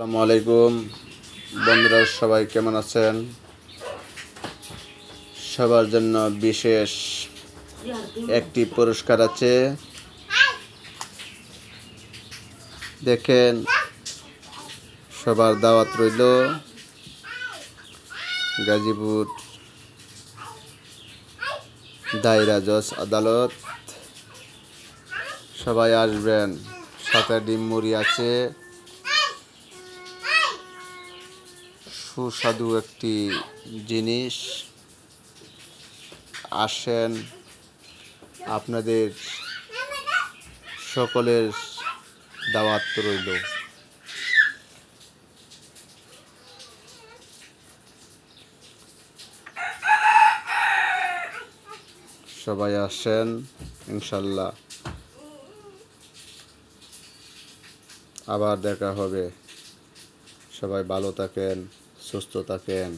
আসসালামু আলাইকুম বন্ধুরা, সবাই কেমন আছেন? সবার জন্য বিশেষ একটি পুরস্কার আছে। দেখেন, সবার দাওয়াত রইল। গাজীপুর দায়রা জজ আদালত, সবাই আসবেন। সাথে ডিম মুড়ি আছে। সুস্বাদু একটি জিনিস। আসেন, আপনাদের সকলের দাওয়াত রইল। সবাই আসেন, ইনশাল্লাহ আবার দেখা হবে। সবাই ভালো থাকেন, সুস্থ থাকেন।